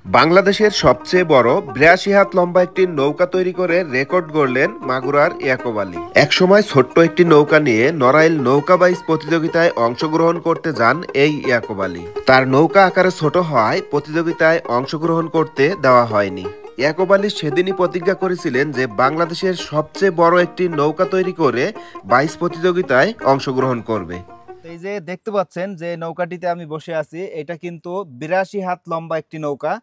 বাংলাদেশের সবচেয়ে বড় ৮২ হাত লম্বা একটি নৌকা তৈরি করে রেকর্ড গড়লেন মাগুরার ইয়াকুব আলী। একসময় ছোট্ট একটি নৌকা নিয়ে নড়াইল নৌকা বাইচ প্রতিযোগিতায় অংশগ্রহণ করতে যান এই ইয়াকুব আলী। তার নৌকা আকারে ছোট হওয়ায় প্রতিযোগিতায় অংশগ্রহণ করতে দেওয়া হয়নি। ইয়াকুব আলী সেদিনই প্রতিজ্ঞা করেছিলেন যে বাংলাদেশের সবচেয়ে বড় একটি নৌকা তৈরি করে বাইচ প্রতিযোগিতায় অংশগ্রহণ করবে। এই যে দেখতে পাচ্ছেন যে নৌকাটিতে আমি বসে আছি, এটা কিন্তু ৮২ হাত লম্বা একটি নৌকা।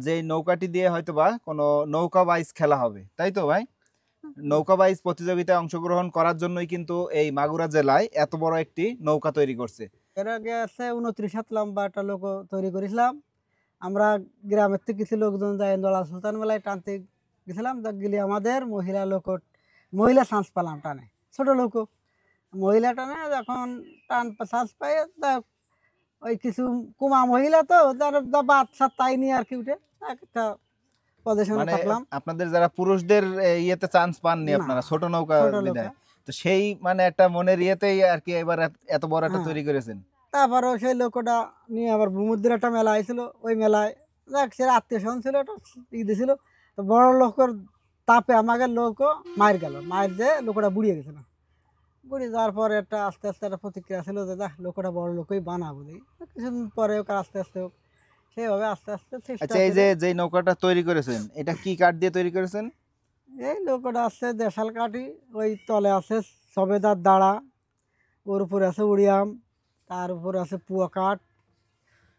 যে নৌকাটি দিয়ে হয়তোবা কোনো নৌকা বাইচ খেলা হবে, তাই তো ভাই? নৌকা বাইচ প্রতিযোগিতায় অংশগ্রহণ করার জন্যই কিন্তু এই মাগুরা জেলায় এত বড় একটি নৌকা তৈরি করছে। এর আগে আছে 29 হাত লম্বা একটা লোক তৈরি করেছিলাম। আমরা গ্রামের থেকে কিছু লোকজন যাই নড়াইল সুলতান মেলায় টানতে গেছিলাম, গেলে আমাদের মহিলা চান্স পেলাম টানে, ছোট লোক মহিলা টানে। যখন টান চান্স পাই ওই কিছু কুমা মহিলা তো তার বাচ্চা তাই নিয়ে আর কি উঠে একটা পজিশনে থাকলাম। আপনাদের যারা পুরুষদের ইয়েতে চান্স পাননি, আপনারা ছোট নৌকা বিদায়, তো সেই মানে একটা মনের ইয়েতেই আর কি এবার এত বড় একটা তৈরি করেছেন। তারপরে সেই লোকটা নিয়ে আবার ভূমুদ্রের একটা মেলা হয়েছিল, ওই মেলায় দেখ সে আত্মীয় স্বজন ছিল, ওটা ই দিয়েছিল। তো বড় লোকের তাপে আমাকে লোক মার গেল, মার দিয়ে লোকটা বুড়িয়ে গেছিল। বুড়ি যাওয়ার পরে একটা আস্তে আস্তে একটা প্রতিক্রিয়া ছিল যে দেখ লোকটা বড় লোকই বানাবো। কিছুদিন পরে ওকে আস্তে আস্তে সেইভাবে আস্তে আস্তে। আচ্ছা, এই যে নৌকাটা তৈরি করেছেন, এটা কি কাঠ দিয়ে তৈরি করেছেন? এই নৌকাটা আছে দেশাল কাঠি, ওই তলে আছে সবেদার দাঁড়া, ওর উপরে আছে উড়িয়াম, তার উপরে আছে পুয়া কাঠ,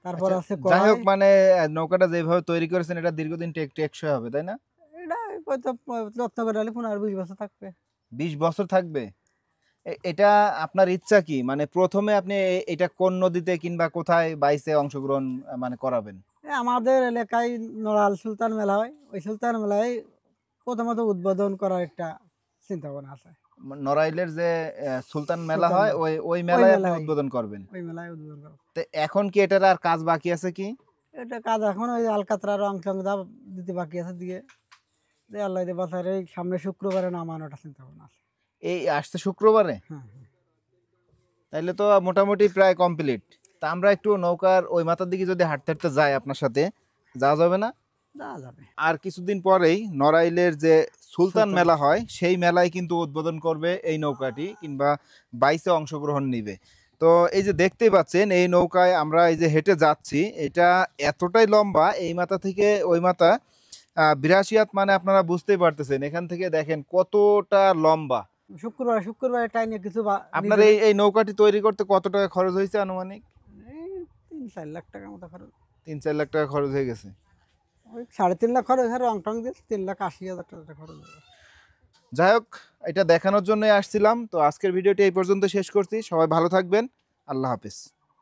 তারপর আছে যাই হোক, মানে নৌকাটা যেভাবে তৈরি করেছেন এটা দীর্ঘদিন টেকসই হবে, তাই না? এটা হয়তো যত্ন করে হলে 15-20 বছর থাকবে। 20 বছর থাকবে? এটা আপনার ইচ্ছা কি, মানে প্রথমে আপনি এটা কোন নদীতে কিংবা কোথায় বাইচে অংশগ্রহণ মানে করাবেন? আমাদের এলাকায় নড়াইল সুলতান মেলা হয়, ওই সুলতান মেলায় প্রথমত উদ্বোধন করার একটা চিন্তা ভাবনা আছে। নড়াইলের যে সুলতান মেলা হয় ওই মেলায় আপনি উদ্বোধন করবেন? ওই মেলায় উদ্বোধন করব। তো এখন কি এটার আর কাজ বাকি আছে কি? এটা কাজ এখন ওই আলকাতরা রং টং দিতে বাকি আছে, দিয়ে আল্লাহ বাসার এই সামনে শুক্রবারে নামানোটা চিন্তা ভাবনা আছে। এই আসছে শুক্রবারে? তাইলে তো মোটামুটি প্রায় কমপ্লিট। তা আমরা একটু নৌকার ওই মাথার দিকে যদি হাঁটতে হাঁটতে যাই, আপনার সাথে যাওয়া যাবে না? যাওয়া যাবে। আর কিছুদিন পরেই নড়াইলের যে সুলতান মেলা হয় সেই মেলায় কিন্তু উদ্বোধন করবে এই নৌকাটি, কিংবা বাইচে অংশগ্রহণ নিবে। তো এই যে দেখতেই পাচ্ছেন এই নৌকায় আমরা এই যে হেঁটে যাচ্ছি, এটা এতটাই লম্বা, এই মাথা থেকে ওই মাথা ৮২ হাত, মানে আপনারা বুঝতেই পারতেছেন এখান থেকে দেখেন কতটা লম্বা। শুক্রবার টাইমে কিছু আপনার এই নৌকাটি তৈরি করতে কত টাকা খরচ হয়েছে আনুমানিক? 3-4 লাখ টাকার মতো খরচ। 3-4 লাখ টাকা খরচ হয়ে গেছে। ওই 3.5 লাখ খরচ, রং টং দিয়ে 3,80,000 টাকা খরচ। যাই হোক, এটা দেখানোর জন্যই আসছিলাম। তো আজকের ভিডিওটি এই পর্যন্ত শেষ করছি। সবাই ভালো থাকবেন। আল্লাহ হাফেজ।